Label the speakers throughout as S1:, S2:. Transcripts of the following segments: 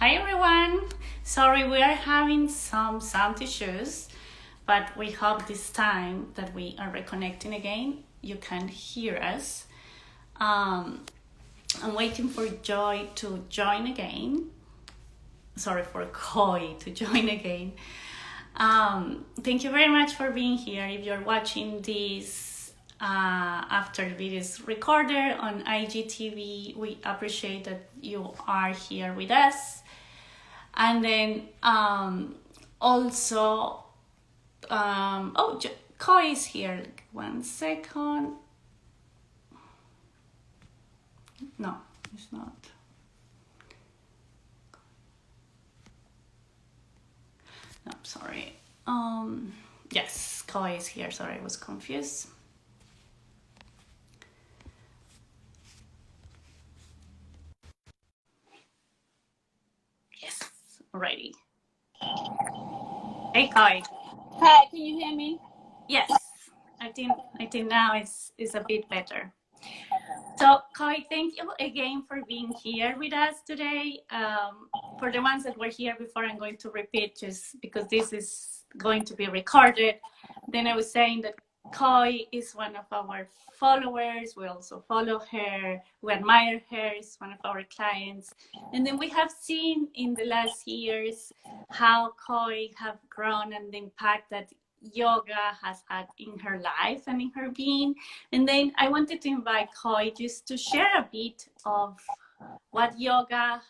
S1: Hi everyone. Sorry, we are having some sound issues, but we hope this time that we are reconnecting again, you can hear us. Um, I'm waiting for Joy to join again. Sorry, for Koi to join again. Thank you very much for being here. If you're watching this after the video is recorded on IGTV, we appreciate that you are here with us. And then also, Koi is here. 1 second. No, it's not. No, sorry. Yes, Koi is here. Sorry, I was confused. Yes, ready. Hey, Koi.
S2: Hi, can you hear me?
S1: Yes, I think now it's a bit better. So, Koi, thank you again for being here with us today. For the ones that were here before, I'm going to repeat just because this is going to be recorded. Then I was saying that Koi is one of our followers. We also follow her. We admire her. It's one of our clients. And then we have seen in the last years how Koi have grown and the impact that yoga has had in her life and in her being. And then I wanted to invite Koi just to share a bit of what yoga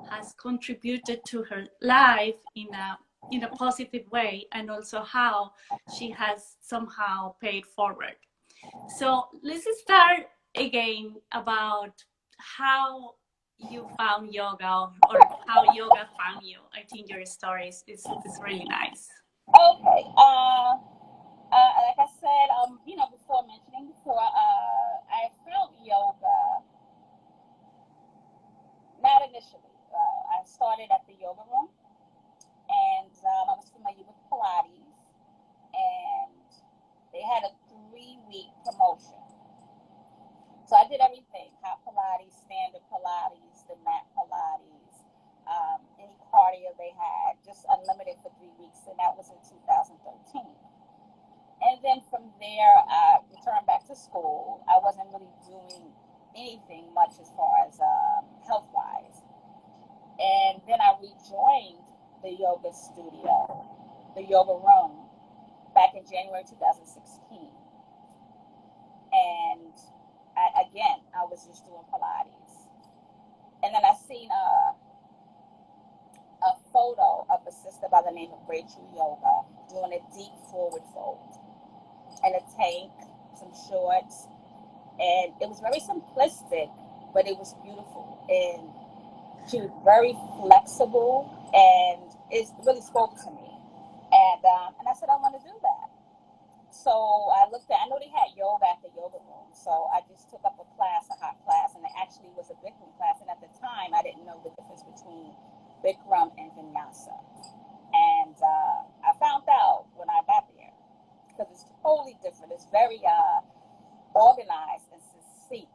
S1: has contributed to her life in a positive way, and also how she has somehow paid forward. So let's start again about how you found yoga, or how yoga found you. I think your story is really nice.
S2: Okay. Like I said, I felt yoga not initially. I started at the yoga room, and I was familiar with Pilates, and they had a 3-week promotion. So I did everything: hot Pilates, standard Pilates, the mat Pilates, any cardio they had, just unlimited for 3 weeks, and that was in 2013. And then from there, I returned back to school. I wasn't really doing anything much as far as health wise. And then I rejoined the yoga studio, the yoga room, back in January 2016. And I was just doing Pilates. And then I seen a photo of a sister by the name of Rachel Yoga doing a deep forward fold and a tank, some shorts, and it was very simplistic, but it was beautiful. And she was very flexible, and it really spoke to me. And I said I want to do that. So I know they had yoga at the yoga room, so I just took up a hot class, and it actually was a Bikram class. And at the time, I didn't know the difference between Bikram and Vinyasa, and I found out when I got there, because it's totally different. It's very organized and succinct,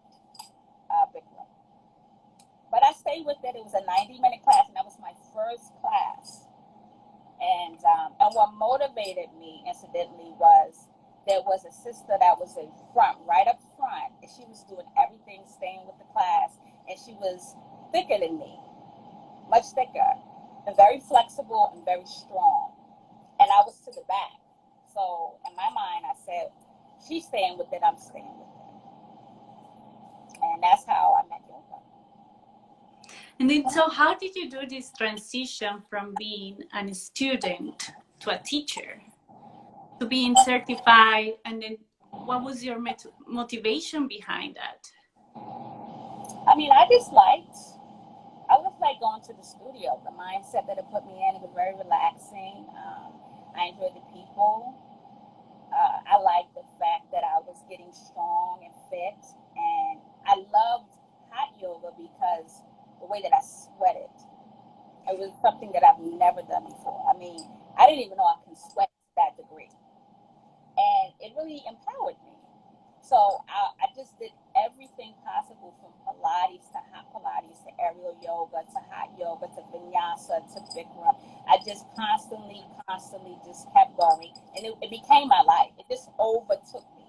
S2: Bikram. But I stayed with it. It was a 90-minute class, and that was my first class. And what motivated me, incidentally, was there was a sister that was in front, right up front, and she was doing everything, staying with the class, and she was thicker than me, much thicker, and very flexible and very strong. And I was to the back. So in my mind, I said, she's staying with it, I'm staying with it. And that's how I met yoga.
S1: And then, so how did you do this transition from being a student to a teacher, to being certified? And then what was your motivation behind that?
S2: I mean, I was like going to the studio. The mindset that it put me in, it was very relaxing. I enjoyed the people. I liked the fact that I was getting strong and fit. And I loved hot yoga because the way that I sweated, it was something that I've never done before. I mean, I didn't even know I can sweat to that degree. And it really empowered me. So I just did everything possible, from Pilates to hot Pilates to aerial yoga to hot yoga yoga to vinyasa to Bikram. I just constantly just kept going, and it became my life. It just overtook me,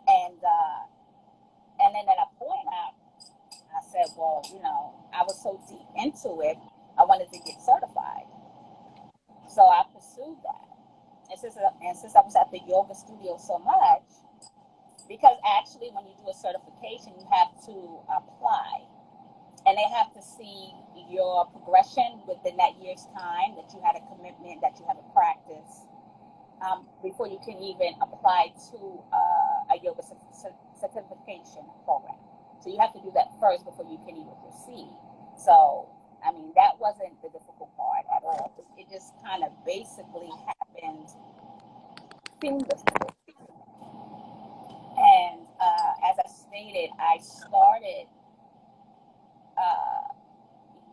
S2: and then at a point, I said, well, I was so deep into it, I wanted to get certified, so I pursued that. And since I was at the yoga studio so much, because actually when you do a certification, you have to apply, and they have to see your progression within that year's time, that you had a commitment, that you have a practice, before you can even apply to a yoga certification program. So you have to do that first before you can even proceed. So, I mean, that wasn't the difficult part at all. It just kind of basically happened seamlessly. And as I stated, I started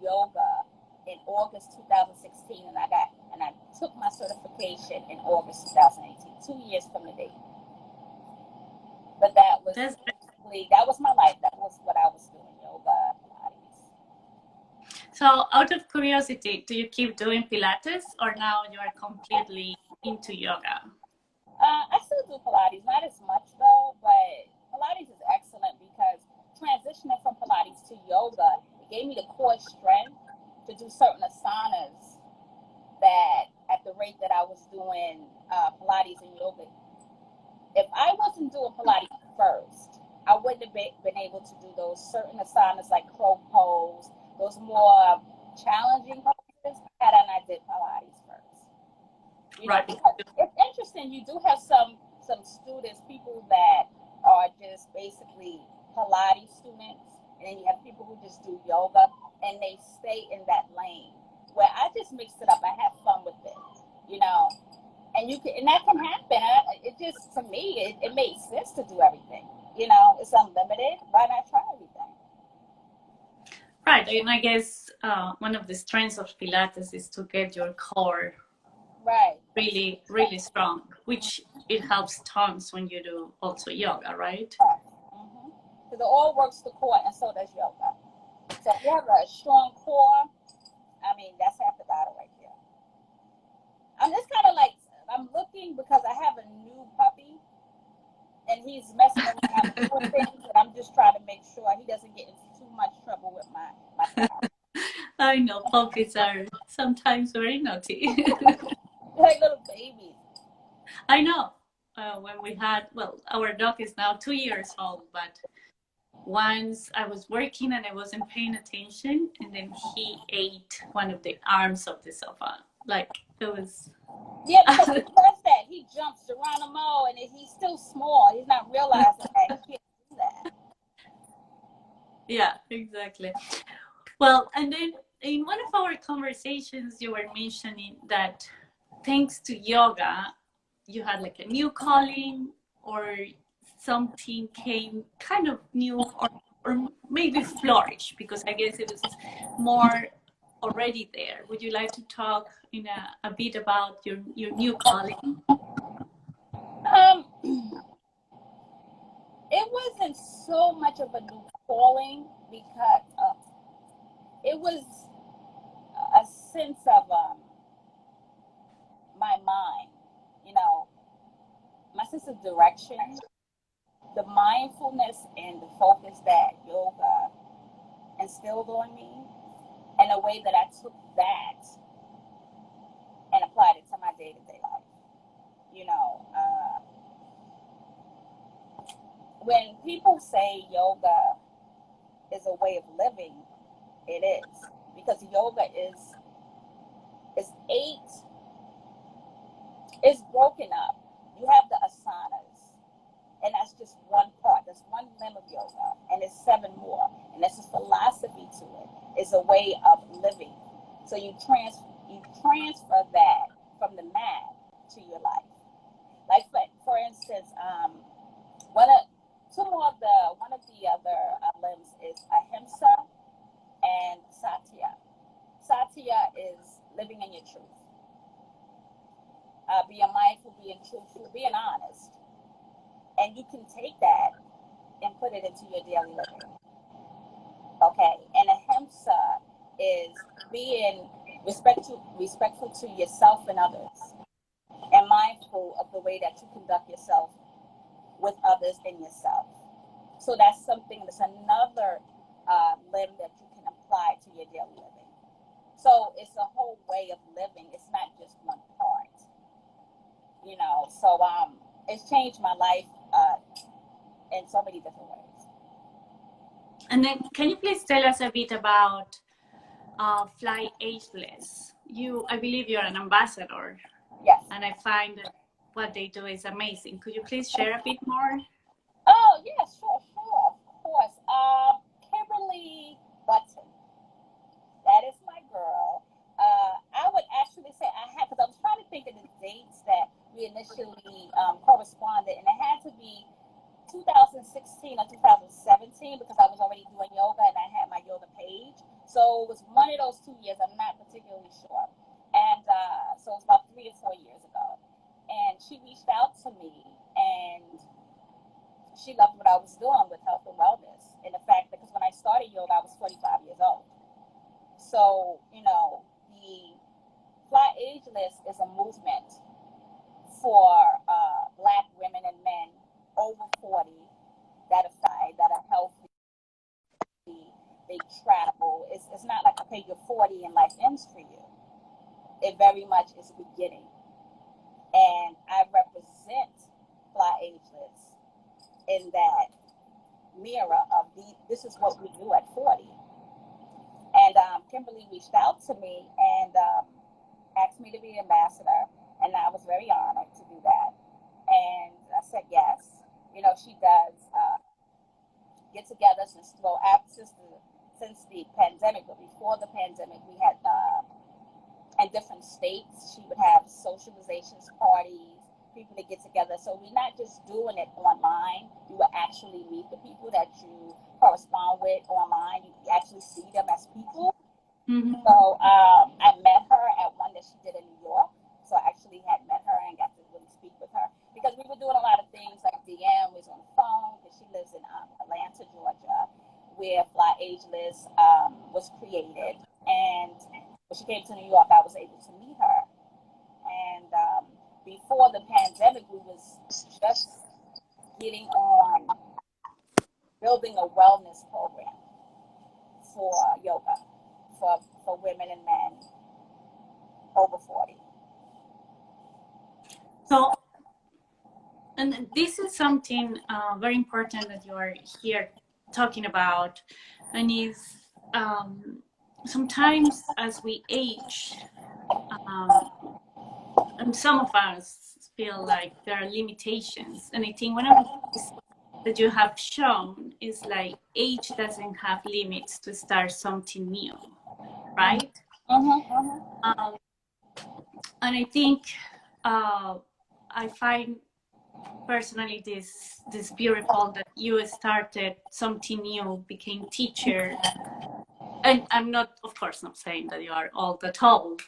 S2: yoga in August 2016, and I took my certification in August 2018, 2 years from the date. But that was my life. That was what I was doing, yoga, Pilates.
S1: So out of curiosity, do you keep doing Pilates, or now you are completely into yoga?
S2: I still do Pilates, not as much though, but Pilates is excellent because transitioning from Pilates to yoga, it gave me the core strength to do certain asanas that at the rate that I was doing Pilates and yoga. If I wasn't doing Pilates first, I wouldn't have been able to do those certain asanas like crow pose, those more challenging poses, had I not did Pilates first.
S1: Right.
S2: It's interesting. You do have some students, people that are just basically Pilates students, and then you have people who just do yoga, and they stay in that lane. Where I just mixed it up. I have fun with it, and that can happen. It just, to me, it makes sense to do everything. It's unlimited. Why not try everything?
S1: Right, and I guess one of the strengths of Pilates is to get your core really, really strong, which it helps tons when you do also yoga, right?
S2: Mm-hmm. Because it all works the core, and so does yoga. So if you have a strong core, I mean, that's half the battle right there. I'm just kind of like, I'm looking because I have a new puppy, and he's messing around doing things, and I'm just trying to make sure he doesn't get into too much trouble with my cat.
S1: I know puppies are sometimes very naughty.
S2: Like little babies.
S1: I know. When we had, our dog is now 2 years old, but once I was working and I wasn't paying attention, and then he ate one of the arms of the sofa. Like, it was...
S2: Yeah, because he does that. He jumps around the mall, and he's still small. He's not realizing that he can't do that.
S1: Yeah, exactly. Well, and then in one of our conversations, you were mentioning that thanks to yoga, you had like a new calling, or something came kind of new, or maybe flourish, because I guess it was more already there. Would you like to talk in a bit about your new calling?
S2: It wasn't so much of a new calling because it was a sense of my mind, my sense of direction, the mindfulness and the focus that yoga instilled on me, and the way that I took that and applied it to my day-to-day life. When people say yoga is a way of living, it is, because yoga is it's broken up. You have the asanas, and that's just one part. That's one limb of yoga, and there's 7 more. And there's a philosophy to it. It's a way of living. So you transfer that from the mat to your life. Like for instance, one of the other limbs is ahimsa and satya. Satya is living in your truth. Being mindful, being truthful, being honest. And you can take that and put it into your daily living. Okay? And ahimsa being respectful to yourself and others, and mindful of the way that you conduct yourself with others and yourself. So that's another limb that you can apply to your daily living. So it's a whole way of living. It's not just one part, you know. So it's changed my life in so many different ways.
S1: And then, can you please tell us a bit about Fly Ageless? I believe you're an ambassador.
S2: Yes.
S1: And I find that what they do is amazing. Could you please share a bit more?
S2: Oh, yeah, sure, of course. Kimberly Button, that is my girl. I would actually say because I was trying to think of the dates that we initially corresponded, and it had to be 2016 or 2017 because I was already doing yoga and I had my yoga page. So it was one of those 2 years. I'm not particularly sure. And so it was about 3 or 4 years ago. And she reached out to me and she loved what I was doing with health and wellness. And the fact that, because when I started yoga, I was 45 years old. So, you know, the Fly Ageless is a movement for Black women and men over 40 that are healthy, they travel. It's not like, okay, you're 40 and life ends for you. It very much is beginning. And I represent Fly Ageless in that mirror of this is what we do at 40. And Kimberly reached out to me and asked me to be ambassador, and I was very honored to do that. And I said yes. You know, she does get together since the pandemic, but before the pandemic, we had in different states. She would have socializations, parties, people to get together. So we're not just doing it online. You will actually meet the people that you correspond with online. You actually see them as people. Mm-hmm. So I met her at one that she did in New York. So I actually had met her and got to really speak with her because we were doing a lot of things like DM was on the phone because she lives in Atlanta, Georgia, where Fly Ageless was created. And when she came to New York, I was able to meet her. And before the pandemic, we was just getting on building a wellness program for yoga for women and men over 40.
S1: So, and this is something very important that you are here talking about, and is sometimes as we age, and some of us feel like there are limitations. And I think one of the things that you have shown is like age doesn't have limits to start something new, right? And I think I find personally this beautiful that you started something new, became teacher. And I'm not, of course, not saying that you are all that old.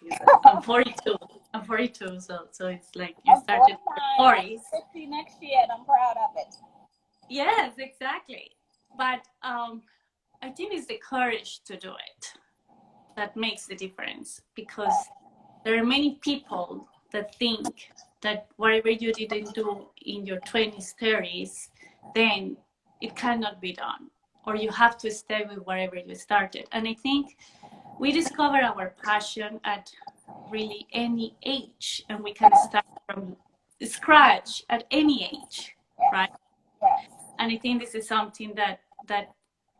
S1: I'm 42. I'm 42, so it's like you started at 40s.
S2: 50 next year, and I'm proud of it.
S1: Yes, exactly. But I think it's the courage to do it that makes the difference, because there are many people that think that whatever you didn't do in your 20s, 30s, then it cannot be done, or you have to stay with wherever you started. And I think we discover our passion at really any age, and we can start from scratch at any age, right? And I think this is something that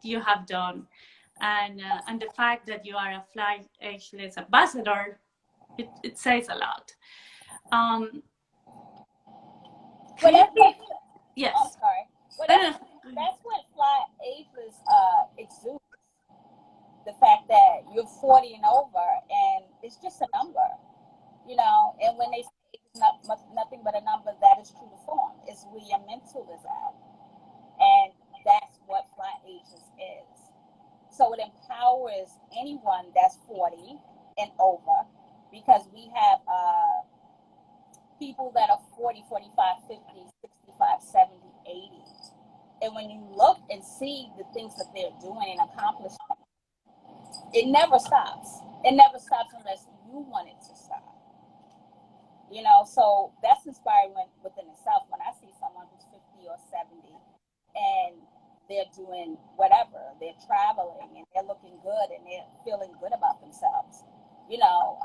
S1: you have done, and the fact that you are a Fly Ageless ambassador, it says a lot. Yes.
S2: I'm sorry. That's what Fly Ageless exudes. The fact that you're 40 and over, and it's just a number, you know. And when they say it's nothing but a number, that is true to form. It's where your mental is at, and that's what Fly Ageless is. So it empowers anyone that's 40 and over, because we have people that are 40, 45, 50, 65, 70, 80. And when you look and see the things that they're doing and accomplishing, it never stops. it never stops unless you want it to stop. You know, so that's inspiring within itself. When I see someone who's 50 or 70 and they're doing whatever, they're traveling and they're looking good and they're feeling good about themselves, you know,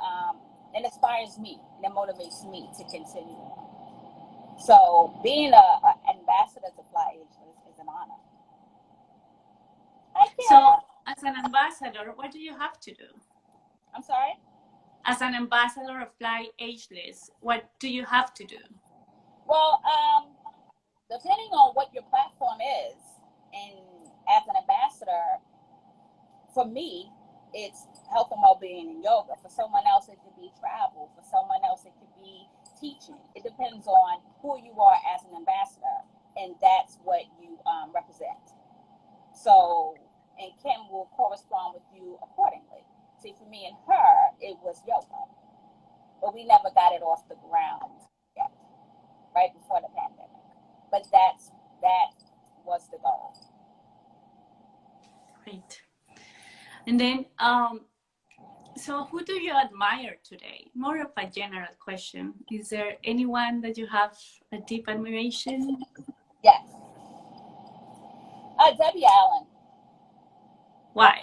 S2: it inspires me and it motivates me to continue on. So being an ambassador to Fly Ageless is an honor.
S1: So, as an ambassador, what do you have to do?
S2: I'm sorry?
S1: As an ambassador of Fly Ageless, what do you have to do?
S2: Well, depending on what your platform is, and as an ambassador, for me, it's health and well-being and yoga. For someone else, it could be travel. For someone else, it could be teaching. It depends on who you are as an ambassador, and that's what you represent. So, and Kim will correspond with you accordingly. See, for me and her, it was yoga, but we never got it off the ground yet, right before the pandemic. But that was the goal.
S1: Great. And then, so who do you admire today? More of a general question. Is there anyone that you have a deep admiration?
S2: Yes. Debbie Allen.
S1: Why?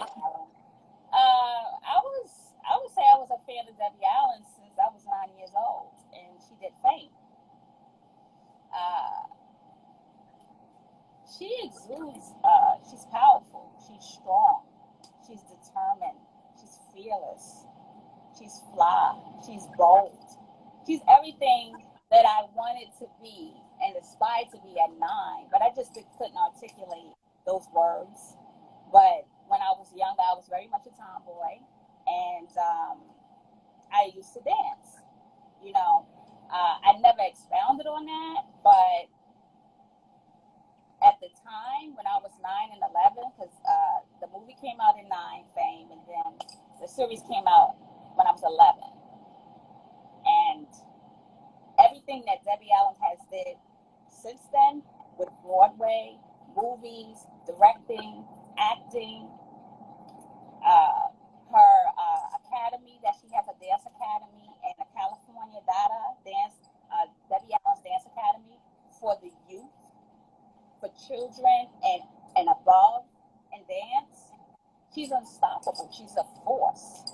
S2: I would say I was a fan of Debbie Allen since I was 9 years old, and she did Fame. She exudes. She's powerful. She's strong. She's determined. She's fearless. She's fly. She's bold. She's everything that I wanted to be and aspired to be at 9, but I just couldn't articulate those words. But when I was younger, I was very much a tomboy, and I used to dance. You know, I never expounded on that, but at the time when I was 9 and 11, because the movie came out in 9, Fame, and then the series came out when I was 11. And everything that Debbie Allen has did since then with Broadway, movies, directing, acting, her academy that she has, a dance academy and a California Dada dance, Debbie Allen's Dance Academy for the youth, for children and above in dance. She's unstoppable. She's a force.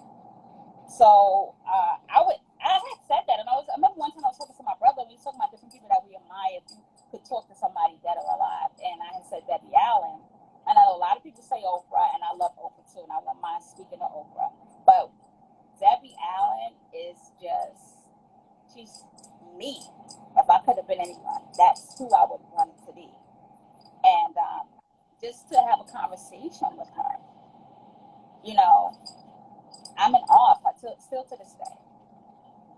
S2: So I had said that, and I remember one time I was talking to my brother, and we were talking about different people that we admire. If you could talk to somebody dead or alive, and I had said Debbie Allen, and I know a lot of people say Oprah, and I love Oprah too, and I wouldn't mind speaking to Oprah, but Debbie Allen is just, she's me. If I could have been anyone, that's who I would want it to be. And just to have a conversation with her, you know, I'm in awe of her still to this day.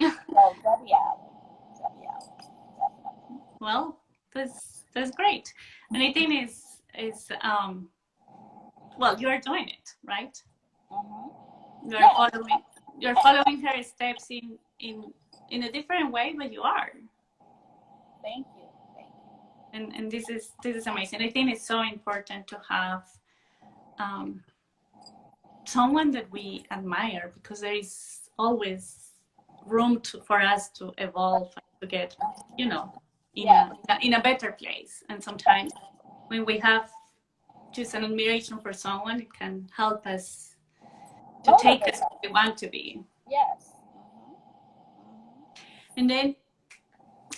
S2: So Debbie Allen, definitely.
S1: Well, that's great. And I think is well, you're doing it, right?
S2: Mm-hmm.
S1: You're following her steps in a different way, but you are.
S2: Thank you.
S1: And this is amazing. I think it's so important to have someone that we admire, because there is always room for us to evolve and to get, you know, in a better place. And sometimes when we have just an admiration for someone, it can help us to take us where we want to be.
S2: Yes.
S1: And then,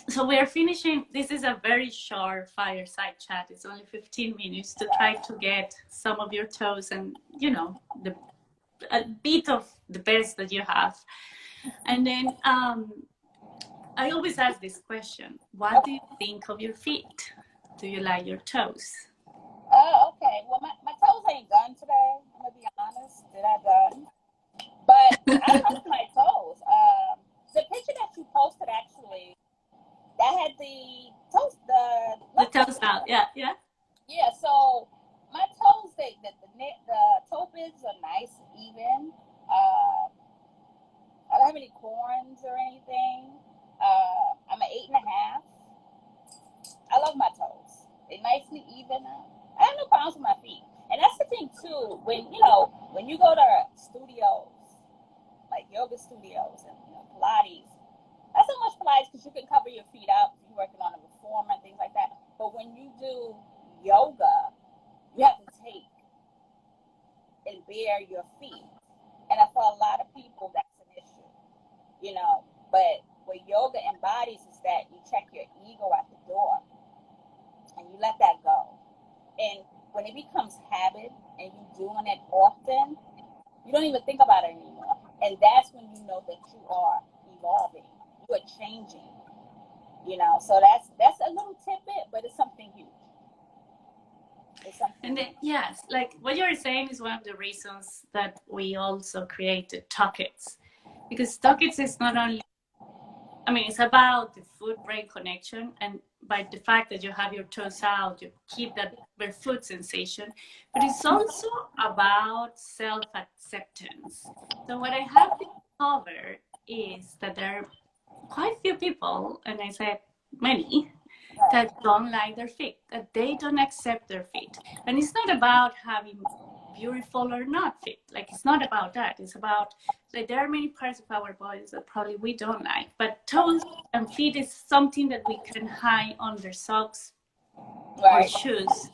S1: so we are finishing. This is a very short fireside chat. It's only 15 minutes to try to get some of your toes and, you know, a bit of the best that you have. And then I always ask this question: what do you think of your feet? Do you like your toes?
S2: Okay. Well, my toes ain't done today. I'm gonna be honest. They're not done. But I love my toes. The picture that you posted actually, that had the toes,
S1: the toes out. Yeah.
S2: Yeah. So my toes, the toe bids are nice and even. I don't have any corns or anything. I'm an 8.5. I love my toes. They're nicely even. I have no problems with my feet. And that's the thing too. When you go to studios like yoga studios and Pilates. Not so much Pilates because you can cover your feet up if you're working on a reformer and things like that. But when you do yoga, you have to take and bare your feet. And for a lot of people, that's an issue, But what yoga embodies is that you check your ego at the door and you let that go. And when it becomes habit and you're doing it often, you don't even think about it anymore. And that's when you know that you are evolving, you are changing, So that's a little tidbit, but it's something huge.
S1: And then, yes, like what you're saying is one of the reasons that we also created Tucketts, because Tucketts is not only, it's about the foot-brain connection, and by the fact that you have your toes out, you keep that barefoot sensation, but it's also about self-acceptance. So what I have discovered is that there are quite few people, and I said many, that don't like their feet, that they don't accept their feet. And it's not about having beautiful or not feet. Like, it's not about that. It's about, like, there are many parts of our bodies that probably we don't like, but toes and feet is something that we can hide under socks or shoes.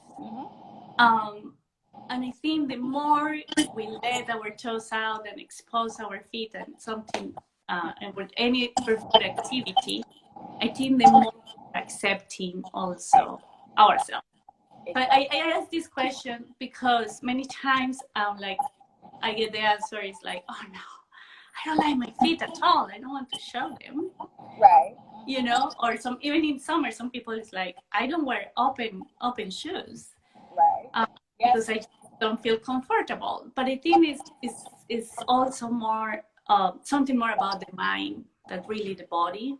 S1: And I think the more we let our toes out and expose our feet and something, and with any barefoot activity, I think the more accepting also ourselves. But I ask this question because many times I get the answer is like, oh no, I don't like my feet at all. I don't want to show them.
S2: Right.
S1: Or even in summer, some people is like, I don't wear open shoes.
S2: Right.
S1: Because I don't feel comfortable. But I think it's also more something more about the mind than really the body.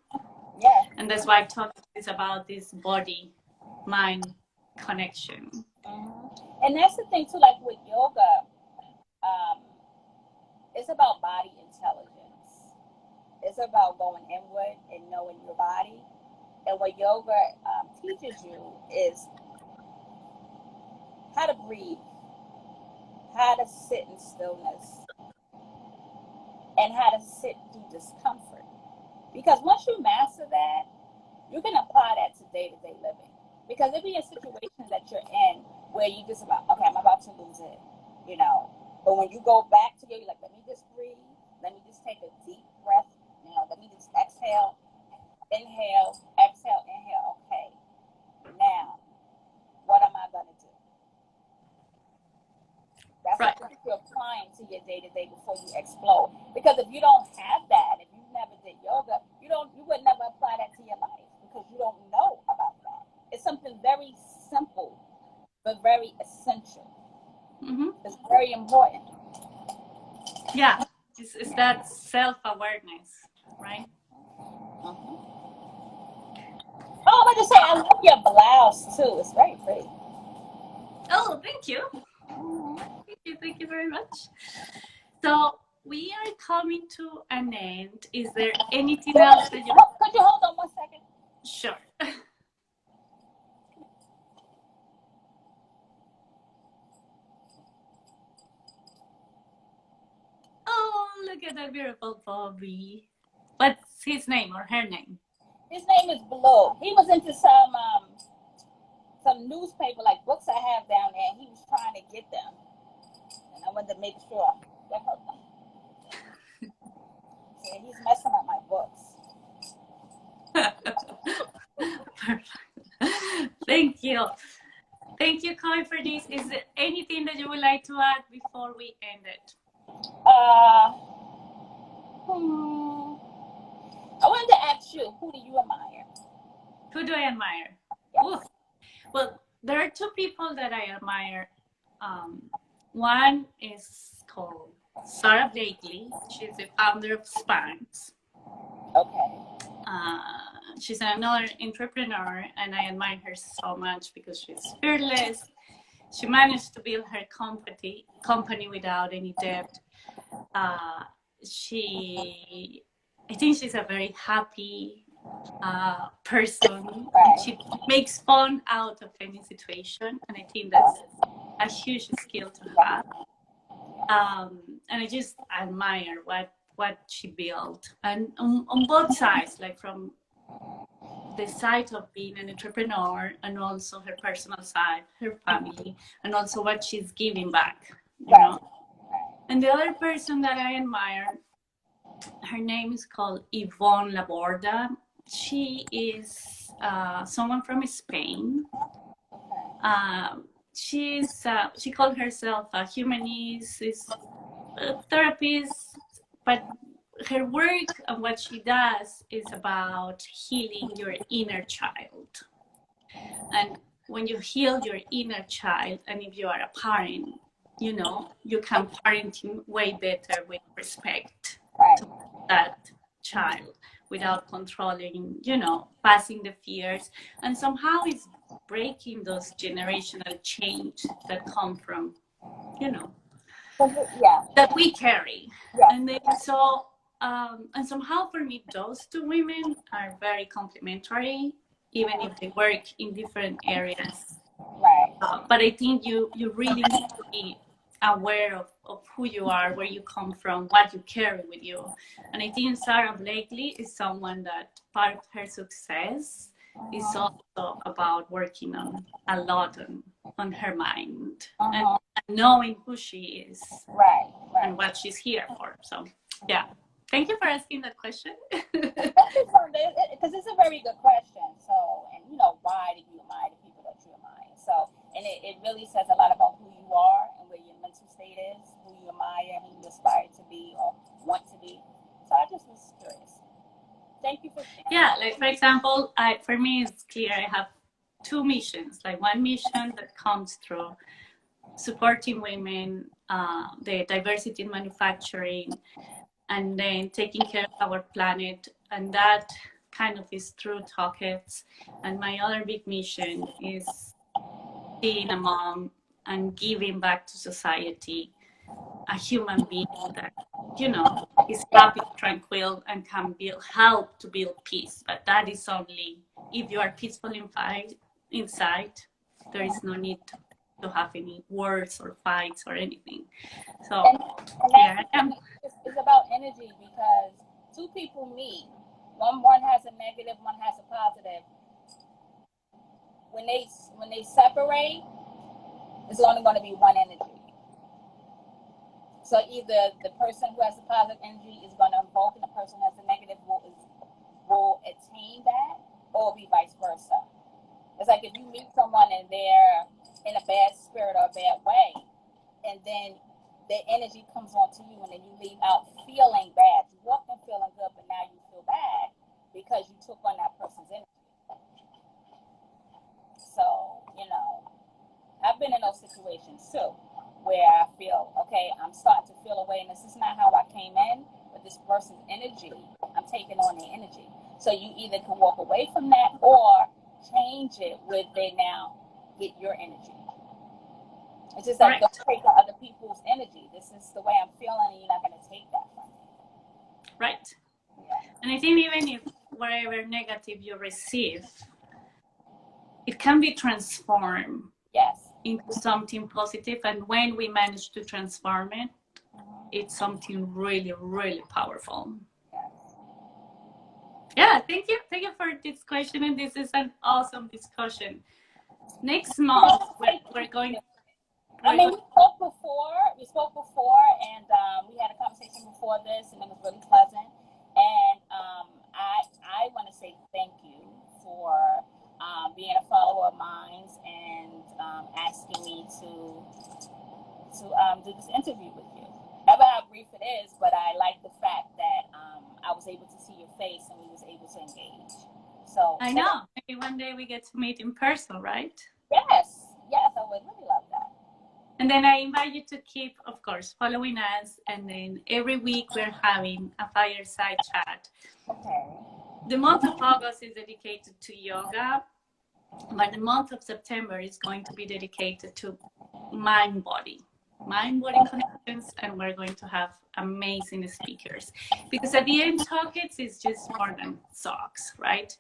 S2: Yeah.
S1: And that's why I talk is about this body-mind connection.
S2: Mm-hmm. And that's the thing too, like with yoga, it's about body intelligence. It's about going inward and knowing your body. And what yoga teaches you is how to breathe, how to sit in stillness, and how to sit through discomfort. Because once you master that, you can apply that to day-to-day living. Because there be a situation that you're in where you just about, okay, I'm about to lose it, But when you go back to you're like, let me just breathe. Let me just take a deep breath. Let me just exhale, inhale, exhale, inhale. Okay, now, what am I going to do? That's right. What you're applying to your day-to-day before you explode. Because if you don't have that, if you never did yoga, you would never apply that to your life because you don't know about that. It's something very simple, but very essential. Mm-hmm. It's very important.
S1: Yeah, it's that self-awareness, right?
S2: Mm-hmm. Oh, I want to say, I love your blouse too. It's very pretty.
S1: Oh, thank you. Thank you very much. So we are coming to an end. Is there anything else that you...
S2: Could you hold on 1 second?
S1: Sure. Oh, look at that beautiful Bobby. What's his name or her name?
S2: His name is Blue. He was into some newspaper, like books I have down there, and he was trying to get them. And I wanted to make sure. Yeah, he's messing up my books.
S1: Thank you. Thank you, Koi, for this. Is there anything that you would like to add before we end it?
S2: I wanted to ask you, who do you admire?
S1: Who do I admire?
S2: Yes.
S1: Well, there are two people that I admire. One is called Sarah Blakely. She's the founder of Sparks.
S2: Okay.
S1: She's another entrepreneur, and I admire her so much because she's fearless. She managed to build her company without any debt. I think she's a very happy person.
S2: Right.
S1: She makes fun out of any situation, and I think that's a huge skill to have. And I just admire what what she built, and on both sides, like from the side of being an entrepreneur and also her personal side, her family, and also what she's giving back, you know. And the other person that I admire, her name is called Yvonne Laborda. She is someone from Spain. She called herself a humanist, is a therapist, but her work and what she does is about healing your inner child. And when you heal your inner child, and if you are a parent, you know, you can parenting way better with respect to that child without controlling, you know, passing the fears. And somehow it's breaking those generational change that come from, you know, that we carry. And then so and somehow for me those two women are very complementary, even if they work in different areas. But I think you really need to be aware of who you are, where you come from, what you carry with you. And I think Sarah Blakely is someone that part of her success is also about working on a lot on her mind and knowing who she is and what she's here for. So yeah, thank you for asking that question.
S2: Because it's a very good question. So, and you know, why do you admire the people that you admire? So, and it really says a lot about who you are and where your mental state is, who you admire, who you aspire to be or want to be. So I just was curious. Thank you for sharing.
S1: Yeah, like for example, for me it's clear I have two missions. Like one mission that comes through supporting women, the diversity in manufacturing, and then taking care of our planet, and that kind of is through Tucketts. And my other big mission is being a mom and giving back to society, a human being that, you know, is happy, tranquil, and can help to build peace. But that is only if you are peaceful inside. There is no need to have any wars or fights or anything. So here I am.
S2: It's about energy, because two people meet. One has a negative, one has a positive. When they separate, it's only going to be one energy. So either the person who has the positive energy is going to invoke, and the person who has the negative will attain that, or be vice versa. It's like if you meet someone and they're in a bad spirit or a bad way, and then their energy comes onto you, and then you leave out feeling bad. You walked in feeling good, but now you feel bad because you took on that person's energy. So, you know, I've been in those situations too, where I feel, okay, I'm starting to feel away, and this is not how I came in, but this person's energy, I'm taking on their energy. So you either can walk away from that or change it where they now get your energy. It's just like, don't take other people's energy. This is the way I'm feeling, and you're not going to take that from me.
S1: Right. Yeah. And I think even if whatever negative you receive, it can be transformed into something positive. And when we manage to transform it, it's something really, really powerful. Yeah, thank you. Thank you for this question. And this is an awesome discussion. Next month, we're going...
S2: I mean, we spoke before, and we had a conversation before this, and it was really pleasant. And I want to say thank you for being a follower of mine and asking me to do this interview with you. Never how brief it is, but I like the fact that I was able to see your face and we was able to engage. So
S1: I know. Maybe one day we get to meet in person, right?
S2: Yes, I would really love that.
S1: And then I invite you to keep, of course, following us. And then every week we're having a fireside chat.
S2: Okay.
S1: The month of August is dedicated to yoga, but the month of September is going to be dedicated to mind-body connections, and we're going to have amazing speakers. Because at the end, Tucketts is just more than socks, right?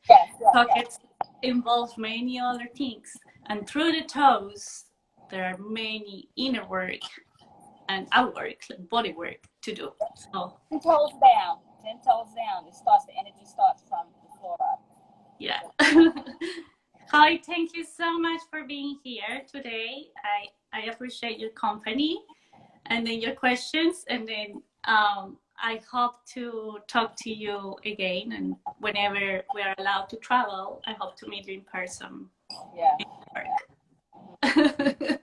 S1: Tucketts involves many other things. And through the toes, there are many inner work our work, body work to do. So
S2: 10 toes down. 10 toes down. The energy starts from the floor up.
S1: Yeah. Koi, thank you so much for being here today. I appreciate your company and then your questions. And then I hope to talk to you again. And whenever we are allowed to travel, I hope to meet you in person.
S2: Yeah. Okay,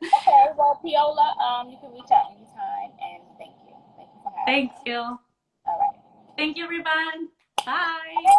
S2: well, Paola, you can reach out anytime, and thank you. Thank you for having
S1: Thank
S2: us.
S1: you.
S2: All right.
S1: Thank you, everyone. Bye.